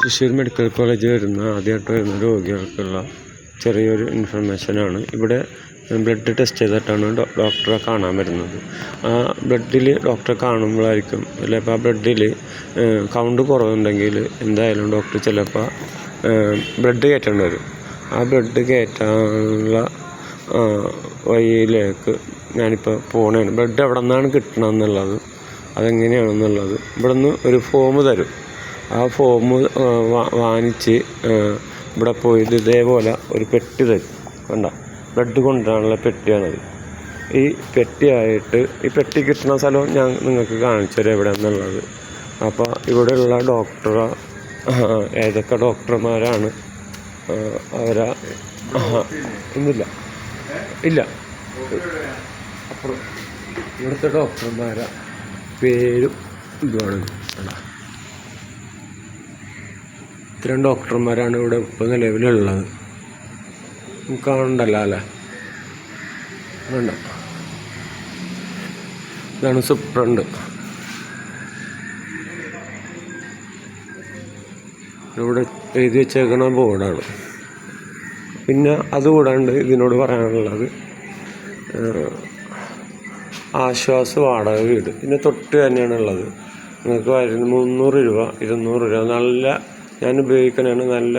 Thrissur medical college ആദ്യമായിട്ട് വരുന്ന രോഗികൾക്കുള്ള ചെറിയൊരു ഇൻഫർമേഷനാണ്. ഇവിടെ ബ്ലഡ് ടെസ്റ്റ് ചെയ്തിട്ടാണ് ഡോക്ടറെ കാണാൻ വരുന്നത്. ആ ബ്ലഡിൽ ഡോക്ടറെ കാണുമ്പോഴായിരിക്കും ചിലപ്പോൾ ആ ബ്ലഡിൽ കൗണ്ട് കുറവുണ്ടെങ്കിൽ എന്തായാലും ഡോക്ടർ ചിലപ്പോൾ ബ്ലഡ് കയറ്റേണ്ടി വരും. ആ ബ്ലഡ് കയറ്റാനുള്ള വഴിയിലേക്ക് ഞാനിപ്പോൾ പോകണേണ്. ബ്ലഡ് എവിടെ നിന്നാണ് കിട്ടണമെന്നുള്ളത്, അതെങ്ങനെയാണെന്നുള്ളത് ഇവിടെ നിന്ന് ഒരു ഫോം തരും. ആ ഫോം വാങ്ങിച്ച് ഇവിടെ പോയിട്ട് ഇതേപോലെ ഒരു പെട്ടി തരും. വേണ്ട, ബ്ലഡ് കൊണ്ടുവരാനുള്ള പെട്ടിയാണത്. ഈ പെട്ടിയായിട്ട് ഈ പെട്ടി കിട്ടുന്ന സ്ഥലവും ഞാൻ നിങ്ങൾക്ക് കാണിച്ചു തരാം എവിടെയാണെന്നുള്ളത്. അപ്പോൾ ഇവിടെയുള്ള ഡോക്ടറെ ഏതൊക്കെ ഡോക്ടർമാരാണ് അവരാ ഇല്ല അപ്പുറം ഇവിടുത്തെ ഡോക്ടർമാരെ പേരും ഇതുമാണ്. ഇത്രയും ഡോക്ടർമാരാണ് ഇവിടെ ഇപ്പോൾ നിലവിലുള്ളത്. കാണണ്ടല്ലോ അല്ലേ? വേണ്ട, ഇതാണ് സൂപ്രണ്ട്. ഇവിടെ എഴുതി വെച്ചേക്കണ ബോർഡാണ്. പിന്നെ അതുകൂടാണ്ട് ഇതിനോട് പറയാനുള്ളത് ആശ്വാസ വാടക വീട് ഇതിന് തൊട്ട് തന്നെയാണുള്ളത്. നിങ്ങൾക്ക് 300 രൂപ 200 രൂപ നല്ല ഞാൻ ഉപയോഗിക്കാനാണ് നല്ല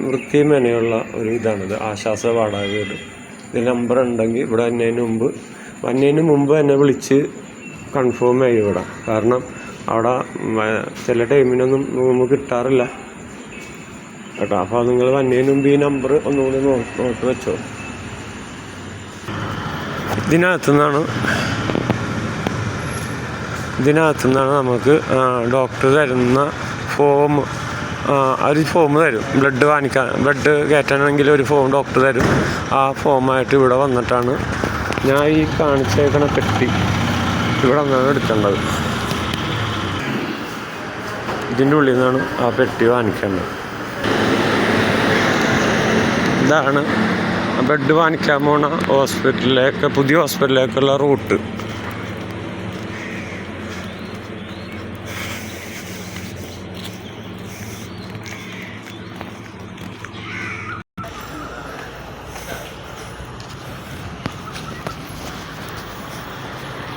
വൃത്തിയും മെനയുള്ള ഒരു ഇതാണിത്, ആശ്വാസ വാടക വീട്. ഇത് നമ്പർ ഉണ്ടെങ്കിൽ ഇവിടെ വന്നതിന് മുമ്പ് എന്നെ വിളിച്ച് കൺഫേം ചെയ്യും ഇവിടെ. കാരണം അവിടെ ചില ടൈമിനൊന്നും റൂം കിട്ടാറില്ല കേട്ടോ. അപ്പോൾ നിങ്ങൾ വന്നതിന് മുമ്പ് ഈ നമ്പർ ഒന്നുകൂടി നോട്ട് വെച്ചോ. ഇതിനകത്തുനിന്നാണ് നമുക്ക് ഡോക്ടർ തരുന്ന ഫോം. ഒരു ഫോം തരും, ബ്ലഡ് കയറ്റാനാണെങ്കിൽ ഒരു ഫോം ഡോക്ടർ തരും. ആ ഫോമായിട്ട് ഇവിടെ വന്നിട്ടാണ് ഞാൻ ഈ കാണിച്ചേക്കണ പെട്ടി ഇവിടെ നിന്നാണ് എടുക്കേണ്ടത്. ഇതിൻ്റെ ഉള്ളിൽ നിന്നാണ് ആ പെട്ടി വാങ്ങിക്കേണ്ടത്. ഇതാണ് ബ്ലഡ് വാങ്ങിക്കാൻ പോണ പുതിയ ഹോസ്പിറ്റലിലേക്കുള്ള റൂട്ട്.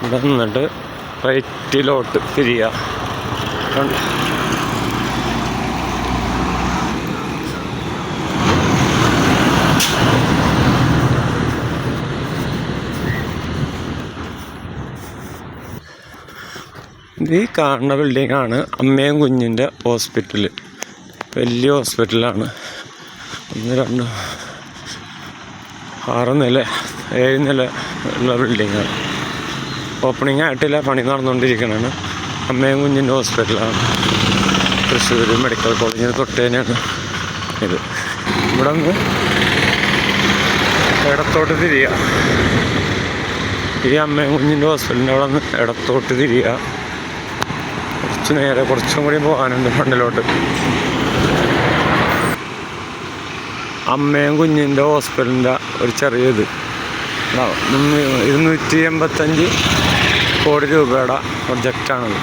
ഇവിടെ നിന്നിട്ട് റൈറ്റിലോട്ട് തിരിയുക. ഈ കാണുന്ന ബിൽഡിങ്ങാണ് അമ്മയും കുഞ്ഞിൻ്റെ ഹോസ്പിറ്റൽ. വലിയ ഹോസ്പിറ്റലാണ്. 1, 2, 6 നില 7 നില ഉള്ള ബിൽഡിങ്ങാണ്. ഓപ്പണിംഗ് ആയിട്ടില്ല, പണി നടന്നുകൊണ്ടിരിക്കുന്നതാണ്. അമ്മയും കുഞ്ഞിൻ്റെ ഹോസ്പിറ്റലാണ്. തൃശ്ശൂർ മെഡിക്കൽ കോളേജിന് തൊട്ട് തന്നെയാണ് ഇത്. ഇവിടെ നിന്ന് ഇടത്തോട്ട് തിരിയുക. ഈ അമ്മയും കുഞ്ഞിൻ്റെ ഹോസ്പിറ്റലിൻ്റെ അവിടെ നിന്ന് ഇടത്തോട്ട് തിരിയുക. കുറച്ചും കൂടി പോകാനുണ്ട് ഫ്രണ്ടിലോട്ട്. അമ്മയും കുഞ്ഞിൻ്റെ ഹോസ്പിറ്റലിൻ്റെ ഒരു ചെറിയത് 285 കോടി രൂപയുടെ പ്രൊജക്റ്റാണത്.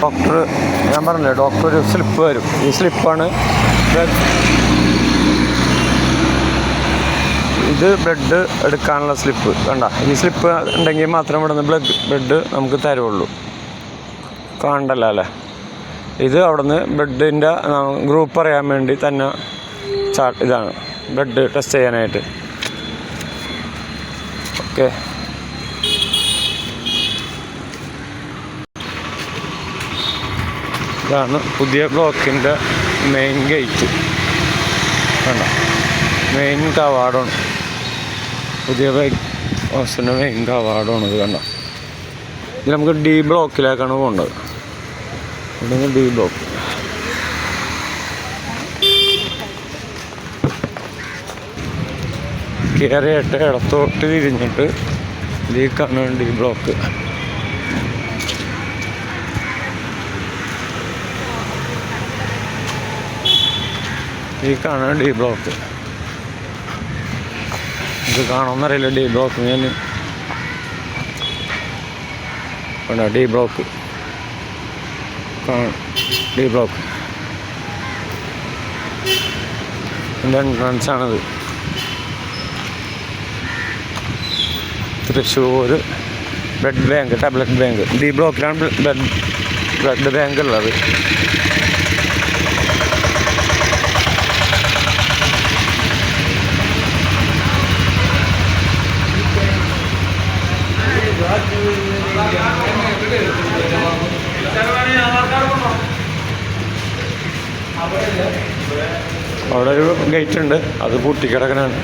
ഡോക്ടർ ഞാൻ പറഞ്ഞില്ലേ, ഡോക്ടർ ഒരു സ്ലിപ്പ് വരും. ഈ സ്ലിപ്പാണ് ഇത് ബ്ലഡ് എടുക്കാനുള്ള സ്ലിപ്പ്. കണ്ട, ഈ സ്ലിപ്പ് ഉണ്ടെങ്കിൽ മാത്രം ഇവിടെ നിന്ന് ബ്ലഡ് നമുക്ക് തരുള്ളൂ. കാണണ്ടല്ലോ അല്ലേ? ഇത് അവിടെ നിന്ന് ബ്ലഡിൻ്റെ ഗ്രൂപ്പ് അറിയാൻ വേണ്ടി തന്നെ ഇതാണ് ബ്ലഡ് ടെസ്റ്റ് ചെയ്യാനായിട്ട്. ഓക്കെ, ഇതാണ് പുതിയ ബ്ലോക്കിൻ്റെ മെയിൻ ഗേറ്റ്. കണ്ടോ, മെയിൻ കവാടമാണ്. പുതിയ ഹൗസിൻ്റെ മെയിൻ കവാടമാണ് ഇത്. കണ്ടോ, ഇത് നമുക്ക് ഡി ബ്ലോക്കിലേക്കാണ് പോകേണ്ടത്. ഇവിടെ ഡി ബ്ലോക്ക്. കയറിയിട്ട് ഇടത്തോട്ട് തിരിഞ്ഞിട്ട് ഇതിൽ കാണാൻ ഡി ബ്ലോക്ക്. ഈ കാണാൻ ഡി ബ്ലോക്ക്. ഇത് കാണുമെന്നറിയില്ല ഡി ബ്ലോക്ക്. ഞാൻ വേണ്ട ഡി ബ്ലോക്ക് ഡി ബ്ലോക്ക് എൻ്റെ എൻട്രൻസാണിത്. Thrissur blood bank, tablet bank. D ബ്ലോക്കിലാണ് ബ്ലഡ് ബാങ്ക് ഉള്ളത്. അവിടെ ഒരു ഗേറ്റ് ഉണ്ട്, അത് പൂട്ടിക്കിടക്കനാണ്.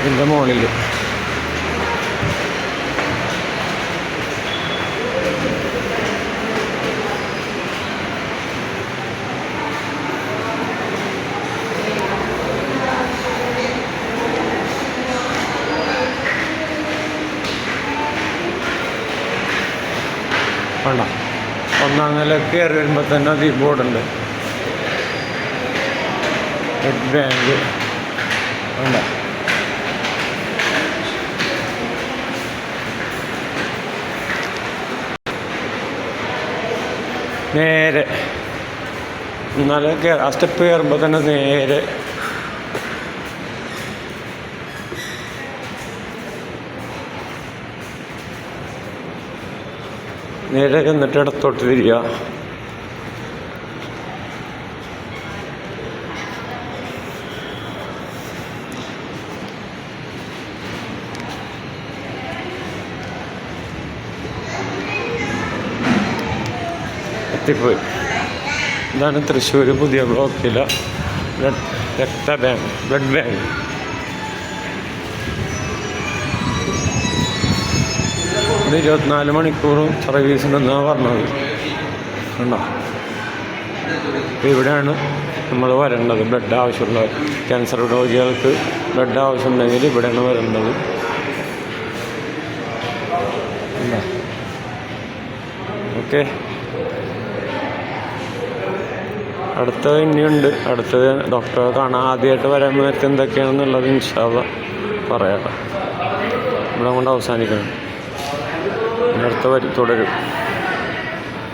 ഇതിൻ്റെ മുകളിൽ വേണ്ട. ഒന്നാം നിലക്ക് കയറി വരുമ്പോൾ തന്നെ അത് ഈ ബോർഡുണ്ട്, ബ്ലഡ് ബാങ്ക്. വേണ്ട, നേരെ എന്നാലും ആ സ്റ്റെപ്പ് കയറുമ്പോൾ തന്നെ നേരെ എന്നിട്ട് ഇടത്തോട്ട് തിരിയുക. എത്തിപ്പോയി. ഇതാണ് തൃശ്ശൂർ പുതിയ ബ്ലോക്കിലെ ബ്ലഡ് ബാങ്ക്. ഇത് 24 മണിക്കൂറും സർവീസ് ഉണ്ടെന്നാണ് പറഞ്ഞത്. കണ്ടോ, ഇവിടെയാണ് നമ്മൾ വരേണ്ടത്. ബ്ലഡ് ആവശ്യമുള്ള ക്യാൻസർ രോഗികൾക്ക് ബ്ലഡ് ആവശ്യമുണ്ടെങ്കിൽ ഇവിടെയാണ് വരേണ്ടത്. ഓക്കെ, അടുത്തത് ഇനിയുണ്ട്. അടുത്തത് ഡോക്ടറെ കാണാൻ ആദ്യമായിട്ട് വരാൻ നേരത്തെ എന്തൊക്കെയാണെന്നുള്ളത് ഇൻഷാ അല്ലാഹ് പറയാം. ഇവിടെ കൊണ്ട് അവസാനിക്കണം. അടുത്ത തുടരും.